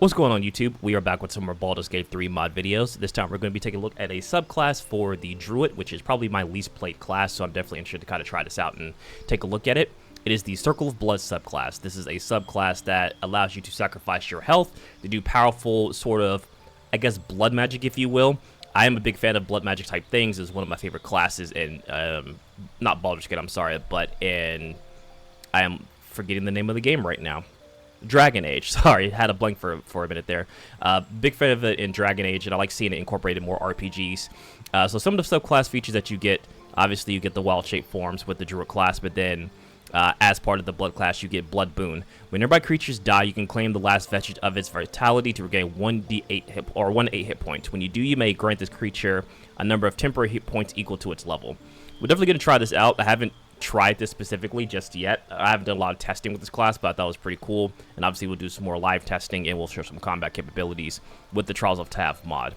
What's going on YouTube? We are back with some more Baldur's Gate 3 mod videos. This time we're going to be taking a look at a subclass for the Druid, which is probably my least played class, so I'm definitely interested to kind of try this out and take a look at it. It is the Circle of Blood subclass. This is a subclass that allows you to sacrifice your health to do powerful sort of, I guess, blood magic, if you will. I am a big fan of blood magic type things. It's one of my favorite classes in, not Baldur's Gate, I'm sorry, but in, I am forgetting the name of the game right now. Dragon Age. Sorry, had a blank for a minute there. Big fan of it in Dragon Age, and I like seeing it incorporated in more RPGs. So some of the subclass features that you get, obviously you get the wild shape forms with the Druid class, but then as part of the Blood class, you get Blood Boon. When nearby creatures die, you can claim the last vestige of its vitality to regain 1d8 hit or 1d8 hit points. When you do, you may grant this creature a number of temporary hit points equal to its level. We're definitely going to try this out. I haven't tried this specifically just yet. I haven't done a lot of testing with this class, but I thought it was pretty cool. And obviously we'll do some more live testing and we'll show some combat capabilities with the Trials of Tav mod.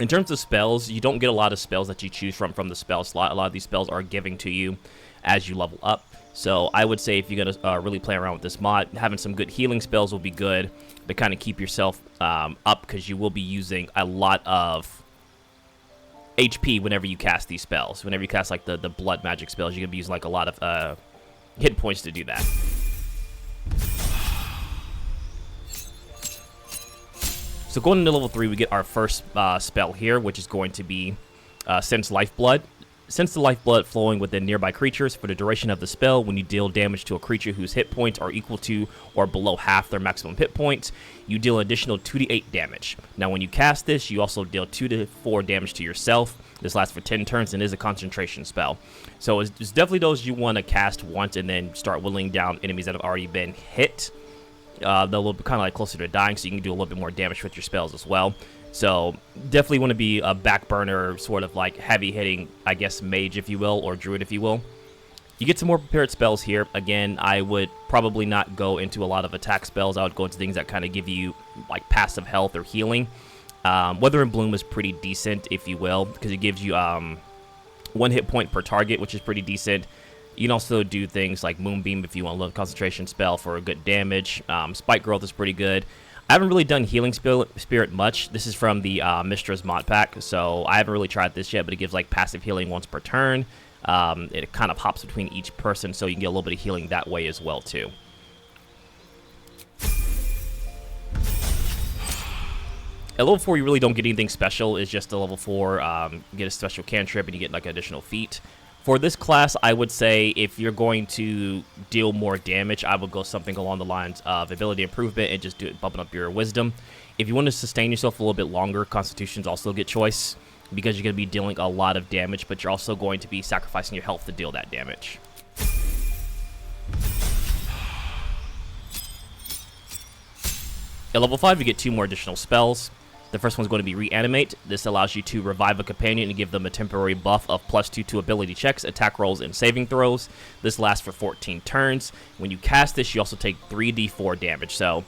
In terms of spells, you don't get a lot of spells that you choose from the spell slot. A lot of these spells are given to you as you level up. So I would say if you're going to really play around with this mod, having some good healing spells will be good to kind of keep yourself up, because you will be using a lot of HP whenever you cast these spells. Whenever you cast like the blood magic spells, you're gonna be using like a lot of hit points to do that. So going into level 3, we get our first spell here, which is going to be Sense Lifeblood. Sense the lifeblood flowing within nearby creatures for the duration of the spell. When you deal damage to a creature whose hit points are equal to or below half their maximum hit points, you deal an additional 2d8 damage. Now, when you cast this, you also deal 2 to 4 damage to yourself. This lasts for 10 turns and is a concentration spell. So it's definitely those you want to cast once and then start whittling down enemies that have already been hit. They'll be kind of like closer to dying, so you can do a little bit more damage with your spells as well. So definitely want to be a back burner, sort of like heavy hitting, I guess, mage, if you will, or druid, if you will. You get some more prepared spells here. Again, I would probably not go into a lot of attack spells. I would go into things that kind of give you like passive health or healing. Weather and Bloom is pretty decent, if you will, because it gives you 1 hit point per target, which is pretty decent. You can also do things like Moonbeam if you want a little concentration spell for a good damage. Spike Growth is pretty good. I haven't really done Healing Spirit much. This is from the Mistress mod pack, so I haven't really tried this yet, but it gives like passive healing once per turn. It kind of hops between each person, so you can get a little bit of healing that way as well, too. At level 4, you really don't get anything special. It's just a level 4, you get a special cantrip, and you get like additional feat. For this class, I would say if you're going to deal more damage, I would go something along the lines of ability improvement and just do it bumping up your wisdom. If you want to sustain yourself a little bit longer, constitution's also a good choice, because you're going to be dealing a lot of damage, but you're also going to be sacrificing your health to deal that damage. At level 5, you get 2 more additional spells. The first one's going to be Reanimate. This allows you to revive a companion and give them a temporary buff of +2 to ability checks, attack rolls, and saving throws. This lasts for 14 turns. When you cast this, you also take 3d4 damage. So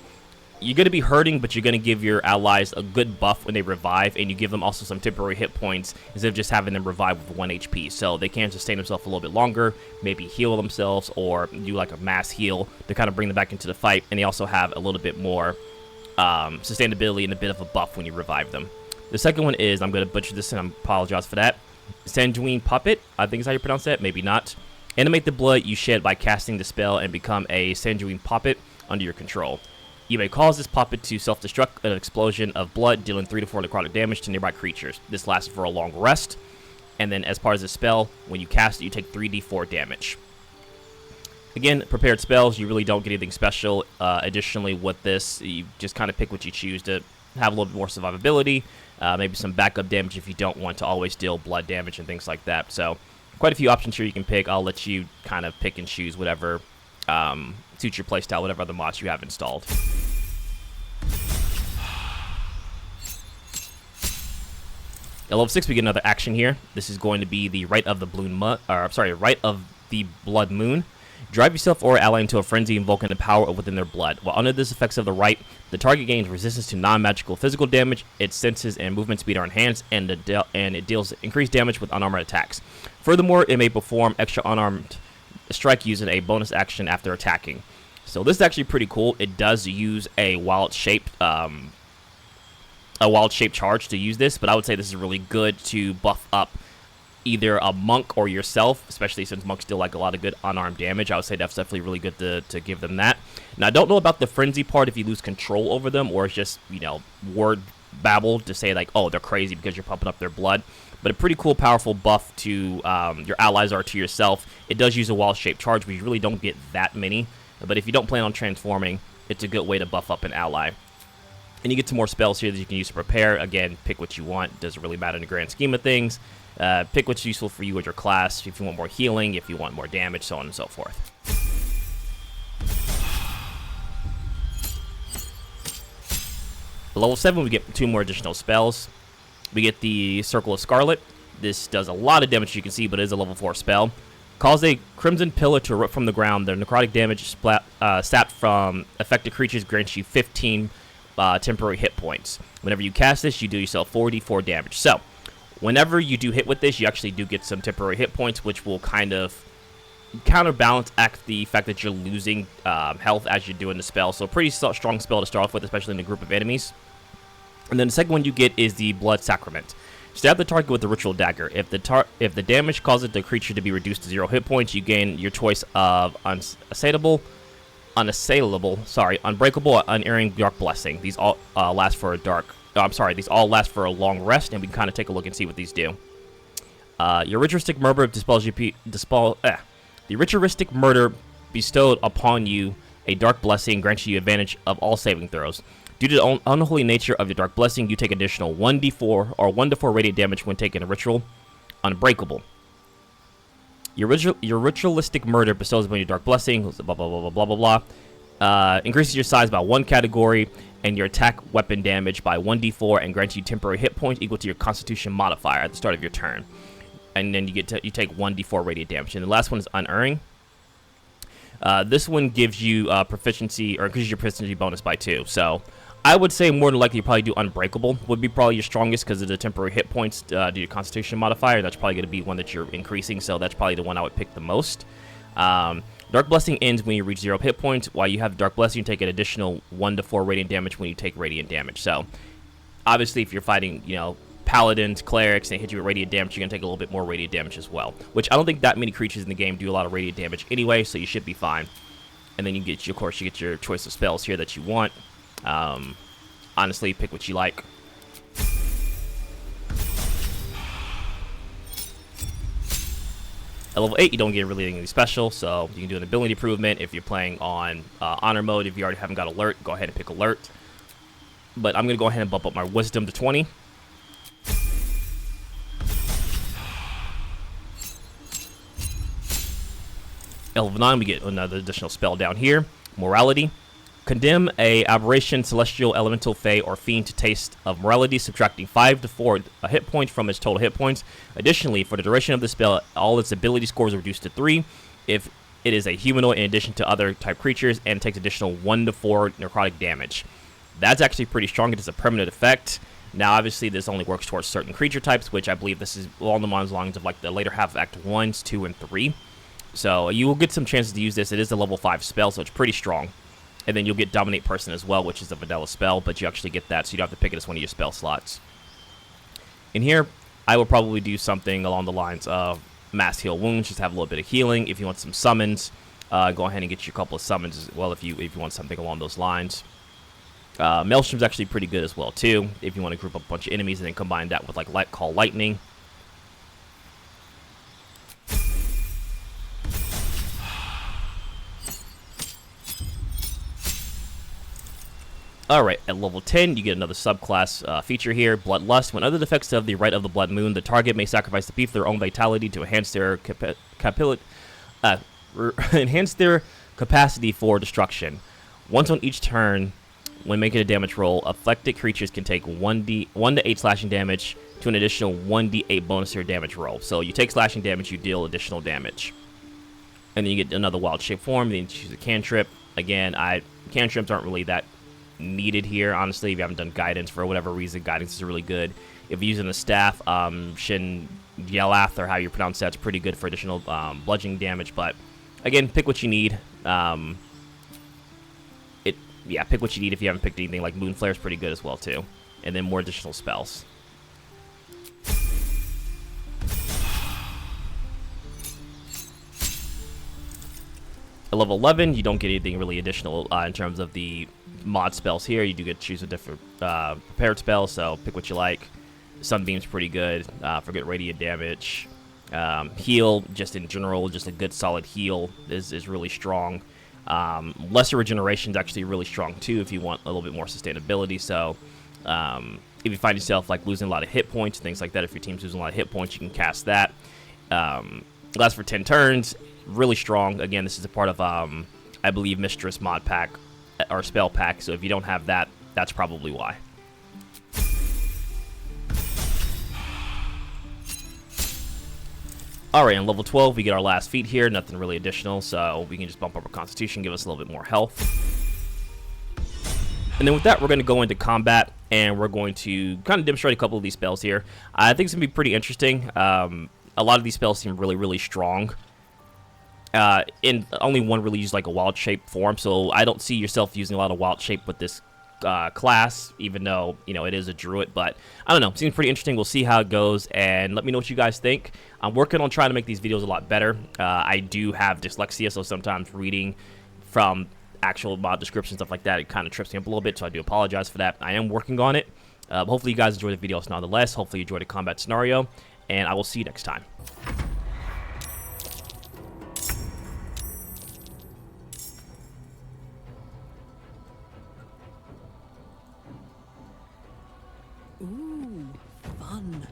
you're going to be hurting, but you're going to give your allies a good buff when they revive, and you give them also some temporary hit points instead of just having them revive with 1 HP. So they can sustain themselves a little bit longer, maybe heal themselves, or do like a mass heal to kind of bring them back into the fight. And they also have a little bit more sustainability and a bit of a buff when you revive them. The second one is, I'm going to butcher this and I apologize for that, Sanguine Puppet, I think is how you pronounce that, maybe not. Animate the blood you shed by casting the spell and become a Sanguine Puppet under your control. You may cause this puppet to self-destruct an explosion of blood, dealing 3 to 4 necrotic damage to nearby creatures. This lasts for a long rest, and then as part of the spell, when you cast it, you take 3d4 damage. Again, prepared spells, you really don't get anything special. Additionally, with this, you just kind of pick what you choose to have a little bit more survivability, maybe some backup damage if you don't want to always deal blood damage and things like that. So, quite a few options here you can pick. I'll let you kind of pick and choose whatever suits your playstyle, whatever other mods you have installed. At level 6, we get another action here. This is going to be the Rite of the Rite of the Blood Moon. Drive yourself or ally into a frenzy, invoking the power within their blood. While under the effects of the rite, the target gains resistance to non-magical physical damage, its senses and movement speed are enhanced, and it deals increased damage with unarmored attacks. Furthermore, it may perform extra unarmed strike using a bonus action after attacking. So this is actually pretty cool. It does use a wild shape charge to use this, but I would say this is really good to buff up either a monk or yourself, especially since monks deal like a lot of good unarmed damage. I would say that's definitely really good to give them that. Now, I don't know about the frenzy part if you lose control over them, or it's just, you know, word babble to say like, oh, they're crazy because you're pumping up their blood. But a pretty cool, powerful buff to your allies or to yourself. It does use a wall-shaped charge, but you really don't get that many. But if you don't plan on transforming, it's a good way to buff up an ally. And you get some more spells here that you can use to prepare. Again, pick what you want. Doesn't really matter in the grand scheme of things. Pick what's useful for you with your class. If you want more healing, if you want more damage, so on and so forth. At level 7, we get 2 more additional spells. We get the Circle of Scarlet. This does a lot of damage, you can see, but it is a level 4 spell. Cause a crimson pillar to erupt from the ground. The necrotic damage sapped from affected creatures grants you 15 temporary hit points. Whenever you cast this, you do yourself 4d4 damage. So, whenever you do hit with this, you actually do get some temporary hit points, which will kind of counterbalance the fact that you're losing health as you're doing the spell. So, pretty strong spell to start off with, especially in a group of enemies. And then the second one you get is the Blood Sacrament. Stab the target with the Ritual Dagger. If the damage causes the creature to be reduced to 0 hit points, you gain your choice of unassailable, unbreakable, or unerring Dark Blessing. These all last for a these all last for a long rest, and we can kind of take a look and see what these do. Your ritualistic murder the ritualistic murder bestowed upon you a Dark Blessing grants you advantage of all saving throws. Due to the unholy nature of your Dark Blessing, you take additional 1d4 or 1d4 radiant damage when taking a ritual. Unbreakable. Your ritualistic murder bestows upon your Dark Blessing, blah, blah, blah, blah, blah, blah, blah. Increases your size by 1 category and your attack weapon damage by 1d4 and grants you temporary hit points equal to your Constitution modifier at the start of your turn. And then you take 1d4 radiant damage. And the last one is Unerring. This one gives you proficiency, or increases your proficiency bonus by 2. So I would say more than likely you probably do Unbreakable would be probably your strongest because of the temporary hit points due to your Constitution modifier. That's probably going to be one that you're increasing, so that's probably the one I would pick the most. Dark Blessing ends when you reach 0 hit points. While you have Dark Blessing, you take an additional 1 to 4 radiant damage when you take radiant damage. So obviously if you're fighting, you know, paladins, clerics, and hit you with radiant damage, you're going to take a little bit more radiant damage as well. Which I don't think that many creatures in the game do a lot of radiant damage anyway, so you should be fine. And then you get, of course, you get your choice of spells here that you want. Honestly, pick what you like. At level 8, you don't get really anything special, so you can do an ability improvement. If you're playing on honor mode, if you already haven't got alert, go ahead and pick alert. But I'm going to go ahead and bump up my wisdom to 20. At level 9, we get another additional spell down here. Morality. Condemn a aberration, celestial, elemental, fey, or fiend to taste of morality, subtracting 5 to 4 hit points from its total hit points. Additionally, for the duration of the spell, all its ability scores are reduced to 3 if it is a humanoid in addition to other type creatures, and takes additional 1 to 4 necrotic damage. That's actually pretty strong. It is a permanent effect. Now, obviously, this only works towards certain creature types, which I believe this is along the lines of like the later half of Act 1s, 2, and 3. So you will get some chances to use this. It is a level 5 spell, so it's pretty strong. And then you'll get Dominate Person as well, which is a vanilla spell, but you actually get that, so you don't have to pick it as one of your spell slots. In here, I will probably do something along the lines of Mass Heal Wounds, just have a little bit of healing. If you want some summons, go ahead and get you a couple of summons as well if you want something along those lines. Maelstrom's actually pretty good as well, too, if you want to group up a bunch of enemies and then combine that with, like, Call Lightning. Alright, at level 10, you get another subclass feature here, Bloodlust. When under the effects of the Rite of the Blood Moon, the target may sacrifice the piece of their own vitality to enhance their capacity for destruction. Once on each turn, when making a damage roll, affected creatures can take 1 to 8 slashing damage to an additional 1d8 bonus to your damage roll. So you take slashing damage, you deal additional damage. And then you get another wild shape form, then you choose a cantrip. Again, cantrips aren't really that needed here, honestly. If you haven't done guidance for whatever reason, guidance is really good. If you're using a staff, Shin Yelath, or how you pronounce that's pretty good for additional bludgeoning damage. But again, pick what you need. yeah, pick what you need if you haven't picked anything. Like Moon Flare is pretty good as well too, and then more additional spells. At level 11, you don't get anything really additional in terms of the mod spells here. You do get to choose a different prepared spell, so pick what you like. Sunbeam's pretty good for good radiant damage. Heal, just in general, just a good solid heal is really strong. Lesser regeneration is actually really strong too if you want a little bit more sustainability. So if you find yourself like losing a lot of hit points, things like that, if your team's losing a lot of hit points, you can cast that. Lasts for 10 turns. Really strong. Again, this is a part of I believe Mistress mod pack or spell pack, so if you don't have that, that's probably why. Alright, on level 12 we get our last feat here, nothing really additional, so we can just bump up our constitution, give us a little bit more health. And then with that, we're going to go into combat, and we're going to kind of demonstrate a couple of these spells here. I think it's going to be pretty interesting. A lot of these spells seem really, really strong. And only one really used like a wild shape form, so I don't see yourself using a lot of wild shape with this class, even though, you know, it is a druid. But I don't know, seems pretty interesting. We'll see how it goes, and let me know what you guys think. I'm working on trying to make these videos a lot better. I do have dyslexia, so sometimes reading from actual mod descriptions, stuff like that, it kind of trips me up a little bit, so I do apologize for that. I am working on it. Hopefully you guys enjoy the videos nonetheless. Hopefully you enjoyed the combat scenario, and I will see you next time. Ooh, fun.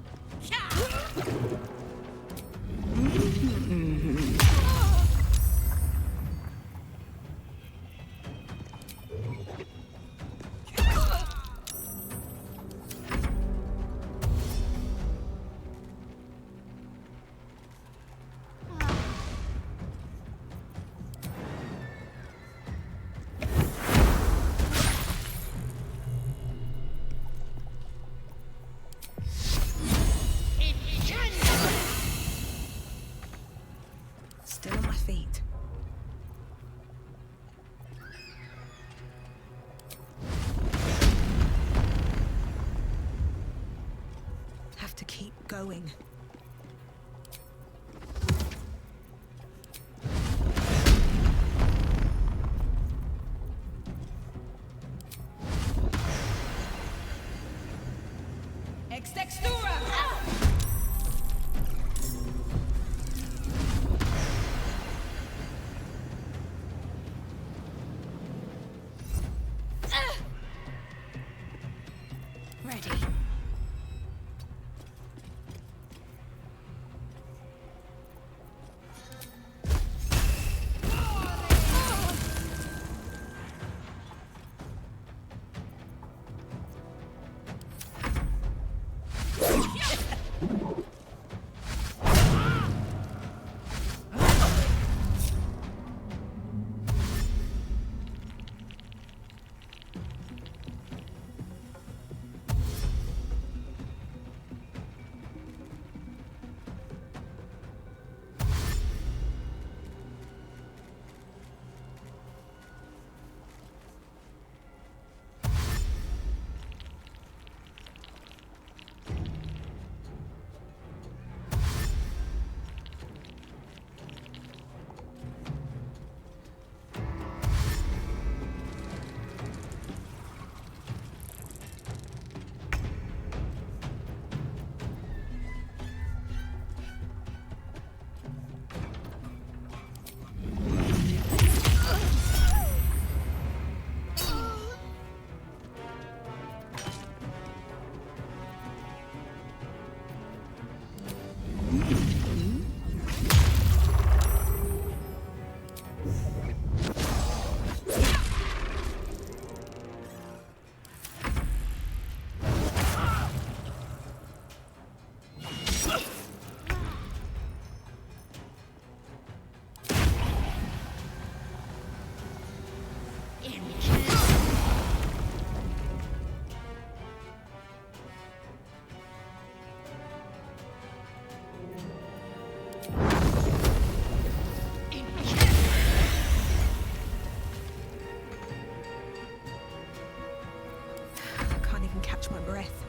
Still on my feet. Have to keep going. Ex textura! Ready. can catch my breath.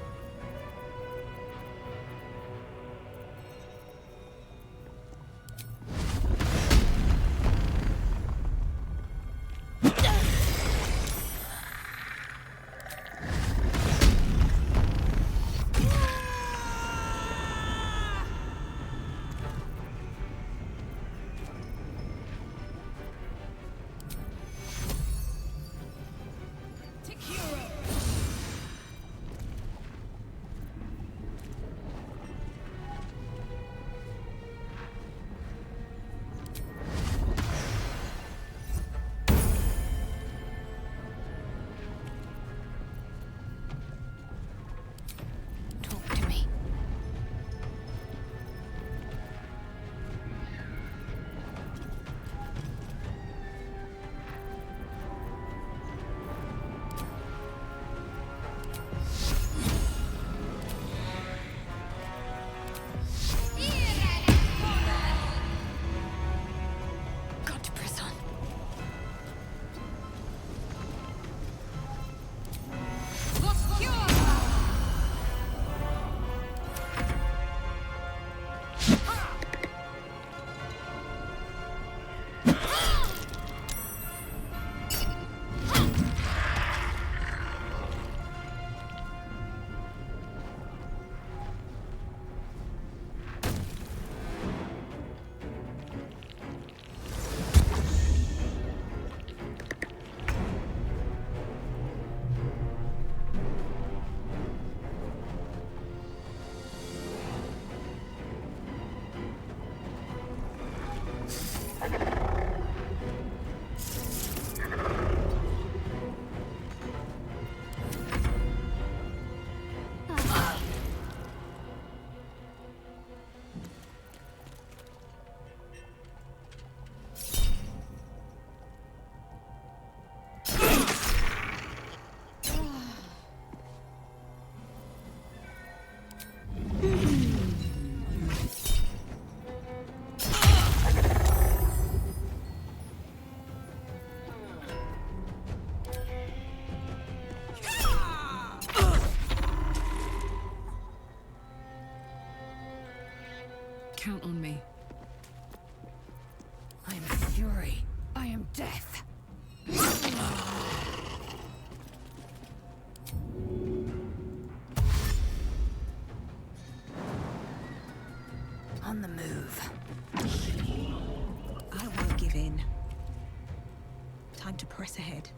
Talk to me. Got to press on. Count on me. I am fury. I am death. On the move. I won't give in. Time to press ahead.